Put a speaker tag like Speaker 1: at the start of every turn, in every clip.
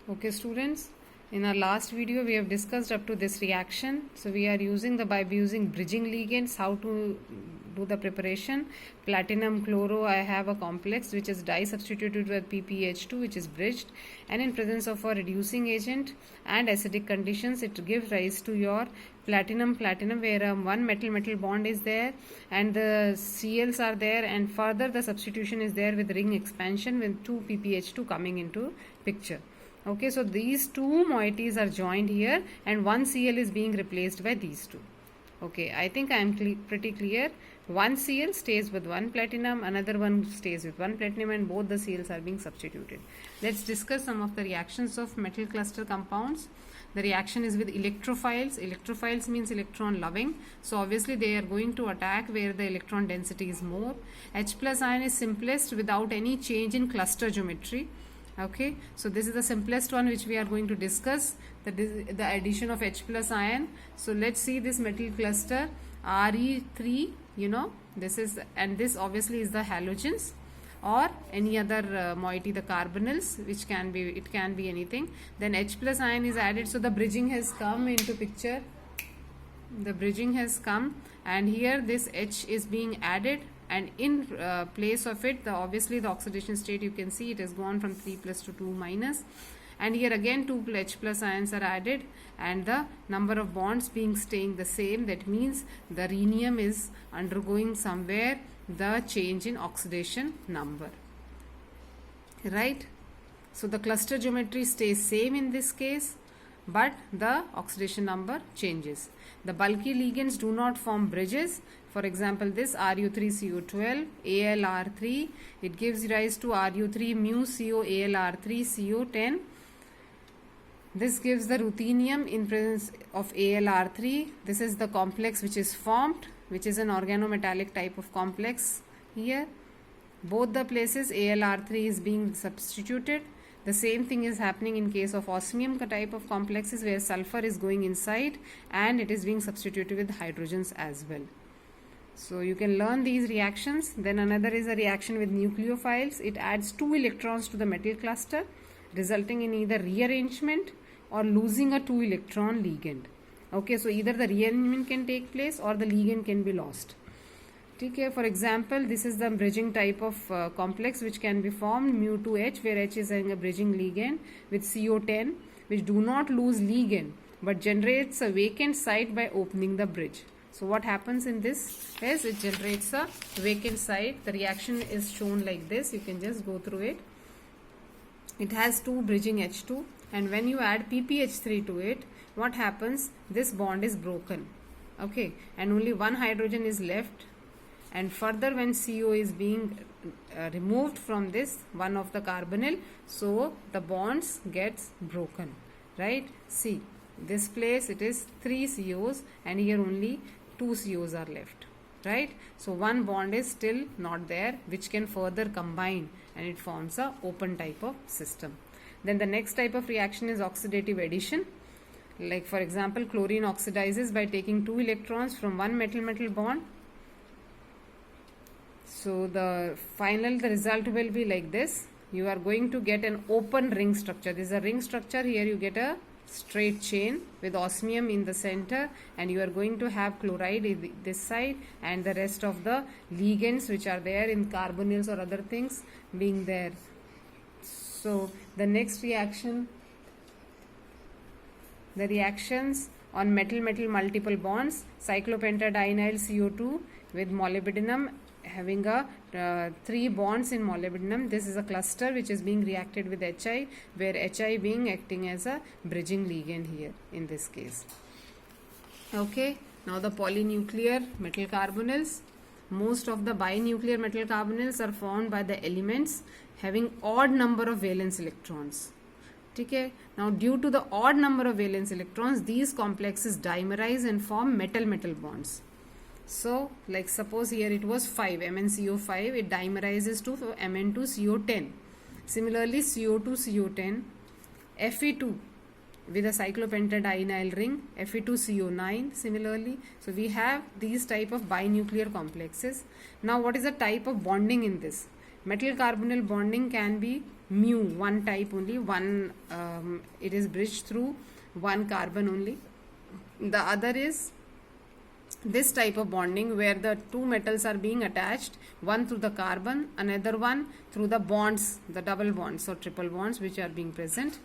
Speaker 1: Okay, students, in our last video we have discussed up to this reaction. So we are using by using bridging ligands how to do the preparation. Platinum chloro, I have a complex which is di substituted with PPH2 which is bridged, and in presence of a reducing agent and acidic conditions it gives rise to your platinum where one metal bond is there and the Cls are there, and further the substitution is there with ring expansion with 2 PPH2 coming into picture. Okay, so these two moieties are joined here and one Cl is being replaced by these two. Okay, I think I am pretty clear. One Cl stays with one platinum, another one stays with one platinum, and both the Cls are being substituted. Let's discuss some of the reactions of metal cluster compounds. The reaction is with electrophiles. Electrophiles means electron loving. So obviously they are going to attack where the electron density is more. H plus ion is simplest without any change in cluster geometry. Okay, so this is the simplest one which we are going to discuss, the addition of H plus ion. So let's see this metal cluster Re3, this is, and this obviously is the halogens or any other moiety, the carbonyls, which can be, it can be anything. Then H plus ion is added, so the bridging has come into picture. The bridging has come, and here this H is being added, and in place of it, obviously the oxidation state, you can see it has gone from 3 plus to 2 minus, and here again 2 H plus ions are added, and the number of bonds being staying the same. That means the rhenium is undergoing somewhere the change in oxidation number, right? So the cluster geometry stays same in this case, but the oxidation number changes. The bulky ligands do not form bridges. For example, this Ru3CO12 AlR3, it gives rise to Ru3 mu CO AlR3 CO10. This gives the ruthenium in presence of AlR3. This is the complex which is formed, which is an organometallic type of complex here. Both the places AlR3 is being substituted. The same thing is happening in case of osmium type of complexes where sulfur is going inside and it is being substituted with hydrogens as well. So you can learn these reactions. Then another is a reaction with nucleophiles. It adds 2 electrons to the metal cluster, resulting in either rearrangement or losing a 2 electron ligand. Okay, so either the rearrangement can take place or the ligand can be lost. Okay, for example, this is the bridging type of complex which can be formed mu2H, where H is a bridging ligand with CO10, which do not lose ligand but generates a vacant site by opening the bridge. So what happens in this is it generates a vacant site. The reaction is shown like this. You can just go through it. It has 2 bridging H2, and when you add PPH3 to it, what happens? This bond is broken. Okay, and only one hydrogen is left. And further, when CO is being removed from this one of the carbonyl, so the bonds gets broken, right? See, this place it is 3 COs and here only 2 COs are left, right? So one bond is still not there, which can further combine and it forms a open type of system. Then the next type of reaction is oxidative addition. Like for example, chlorine oxidizes by taking 2 electrons from one metal bond. So the result will be like this. You are going to get an open ring structure. This is a ring structure. Here you get a straight chain with osmium in the center, and you are going to have chloride in this side and the rest of the ligands which are there in carbonyls or other things being there. So the next reaction, the reactions on metal multiple bonds, cyclopentadienyl CO2 with molybdenum having a 3 bonds in molybdenum. This is a cluster which is being reacted with HI, where HI being acting as a bridging ligand here in this case. Okay, now the polynuclear metal carbonyls. Most of the binuclear metal carbonyls are formed by the elements having odd number of valence electrons. Okay, now due to the odd number of valence electrons, these complexes dimerize and form metal bonds. So, like suppose here it was 5 MnCO5, it dimerizes to Mn2CO10. Similarly, CO2CO10, Fe2 with a cyclopentadienyl ring, Fe2CO9 similarly. So, we have these type of binuclear complexes. Now, what is the type of bonding in this? Metal carbonyl bonding can be mu, one type only, one it is bridged through one carbon only. The other is this type of bonding where the two metals are being attached, one through the carbon, another one through the bonds, the double bonds or triple bonds which are being present.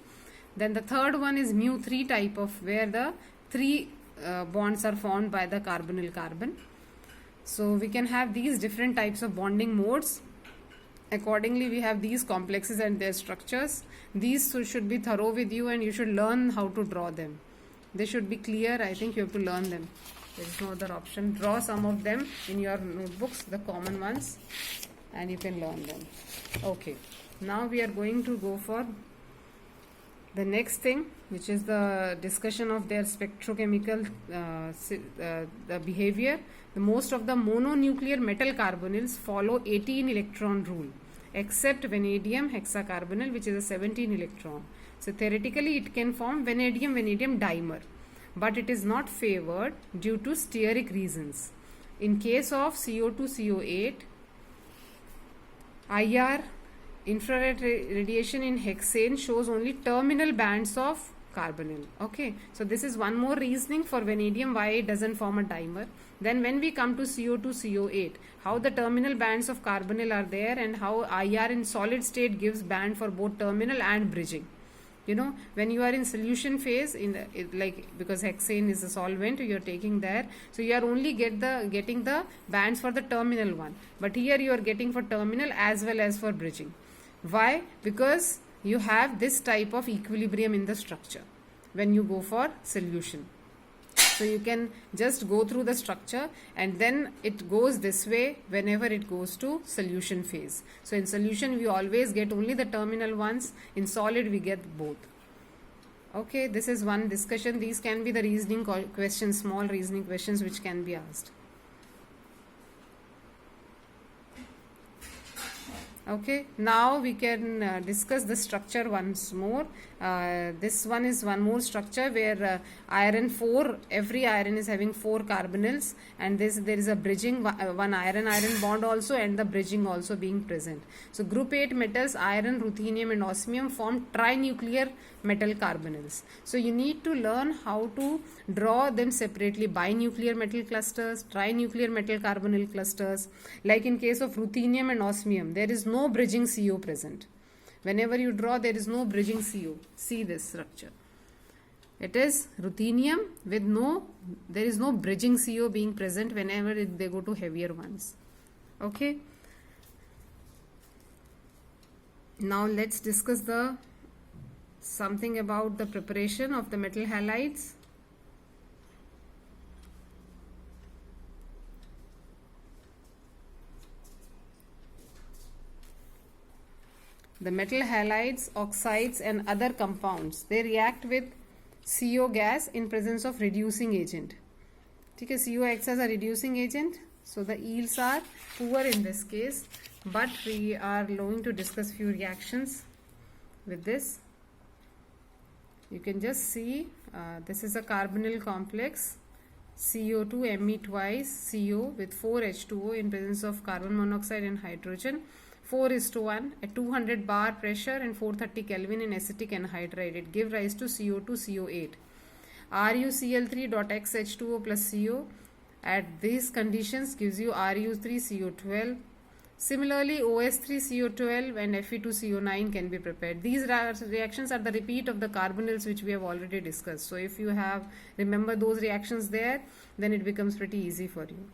Speaker 1: Then the third one is mu3 type of where the three bonds are formed by the carbonyl carbon. So we can have these different types of bonding modes. Accordingly, we have these complexes and their structures. These should be thorough with you and you should learn how to draw them. They should be clear. I think you have to learn them. There is no other option. Draw some of them in your notebooks, the common ones, and you can learn them. Okay. Now we are going to go for the next thing, which is the discussion of their spectrochemical the behavior. The most of the mononuclear metal carbonyls follow 18 electron rule, except vanadium hexacarbonyl, which is a 17 electron. So theoretically it can form vanadium dimer, but it is not favored due to steric reasons. In case of CO2-CO8, IR infrared radiation in hexane shows only terminal bands of carbonyl. Okay, so this is one more reasoning for vanadium why it doesn't form a dimer. Then when we come to CO2-CO8, how the terminal bands of carbonyl are there and how IR in solid state gives band for both terminal and bridging. You know, when you are in solution phase, because hexane is a solvent you are taking there, so you are only getting the bands for the terminal one, but here you are getting for terminal as well as for bridging. Why? Because you have this type of equilibrium in the structure when you go for solution. So you can just go through the structure and then it goes this way whenever it goes to solution phase. So in solution we always get only the terminal ones, in solid we get both. Okay, this is one discussion. These can be the reasoning questions, small reasoning questions which can be asked. Okay, now we can discuss the structure once more. This one is one more structure where iron 4, every iron is having 4 carbonyls, and there is a bridging, one iron-iron bond also, and the bridging also being present. So group 8 metals, iron, ruthenium and osmium form trinuclear metal carbonyls. So you need to learn how to draw them separately, binuclear metal clusters, trinuclear metal carbonyl clusters. Like in case of ruthenium and osmium, there is no bridging CO present. Whenever you draw, there is no bridging CO. See this structure. It is ruthenium with there is no bridging CO being present whenever they go to heavier ones. Okay. Now let's discuss something about the preparation of the metal halides. The metal halides, oxides and other compounds, they react with CO gas in presence of reducing agent. Okay, CO acts as a reducing agent, so the yields are poor in this case, but we are going to discuss few reactions with this. You can just see this is a carbonyl complex, CO2 Me twice CO with 4 H2O in presence of carbon monoxide and hydrogen. 4:1 at 200 bar pressure and 430 Kelvin in acetic anhydride. It gives rise to CO2-CO8. RuCl3.xH2O plus CO at these conditions gives you Ru3CO12. Similarly, OS3CO12 and Fe2CO9 can be prepared. These reactions are the repeat of the carbonyls which we have already discussed. So if you remember those reactions there, then it becomes pretty easy for you.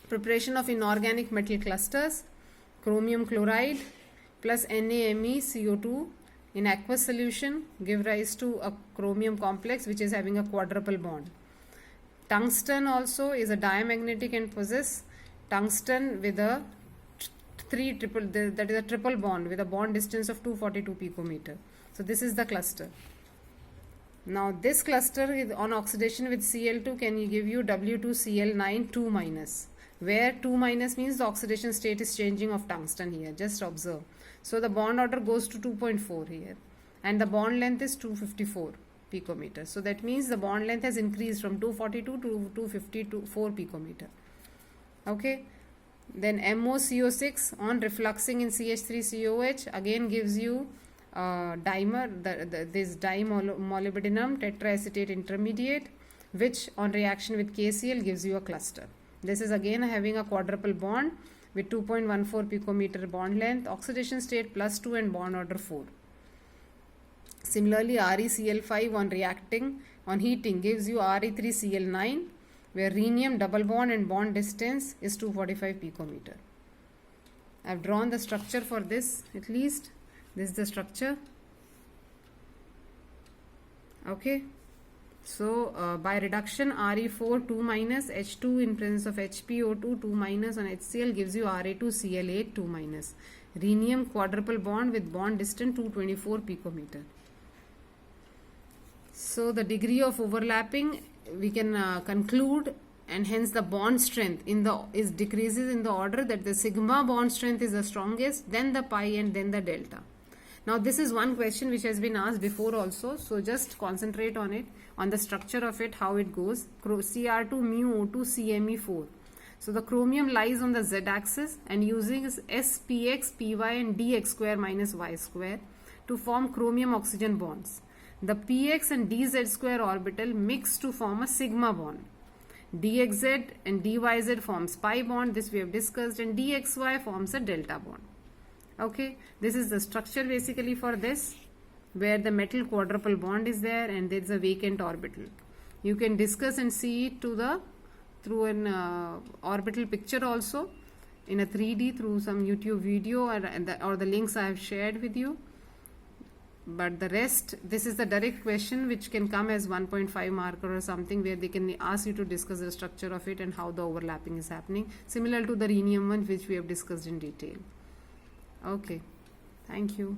Speaker 1: Preparation of inorganic metal clusters. Chromium chloride plus NaMeCO2 in aqueous solution give rise to a chromium complex which is having a quadruple bond. Tungsten also is a diamagnetic and possess tungsten with a that is a triple bond with a bond distance of 242 picometer. So this is the cluster. Now this cluster on oxidation with Cl2 can give you W2Cl9 2 minus. Where 2 minus means the oxidation state is changing of tungsten here. Just observe. So the bond order goes to 2.4 here and the bond length is 254 picometer. So that means the bond length has increased from 242 to 254 picometer. Okay. Then MoCO6 on refluxing in CH3COH again gives you dimer, this dimolybdenum tetraacetate intermediate, which on reaction with KCl gives you a cluster. This is again having a quadruple bond with 2.14 picometer bond length, oxidation state +2 and bond order 4. Similarly, ReCl5 on reacting, on heating gives you Re3Cl9, where rhenium double bond and bond distance is 245 picometer. I have drawn the structure for this at least. This is the structure. Okay. So, by reduction, Re4 2 minus, H2 in presence of HPO2 2 minus on HCl gives you Ra2Cl8 2 minus. Rhenium quadruple bond with bond distance 224 picometer. So, the degree of overlapping we can conclude, and hence the bond strength is decreases in the order that the sigma bond strength is the strongest, then the pi, and then the delta. Now this is one question which has been asked before also, so just concentrate on it, on the structure of it, how it goes. Cr2 mu O2 CMe4. So the chromium lies on the z axis and using SPX, Py and dx square minus y square to form chromium oxygen bonds. The px and dz square orbital mix to form a sigma bond. dxz and dyz forms pi bond, this we have discussed, and dxy forms a delta bond. Okay, this is the structure basically for this, where the metal quadruple bond is there and there is a vacant orbital. You can discuss and see it through an orbital picture also in a 3D through some YouTube video or the links I have shared with you. But the rest, this is the direct question which can come as 1.5 marker or something, where they can ask you to discuss the structure of it and how the overlapping is happening, similar to the rhenium one which we have discussed in detail. Okay, thank you.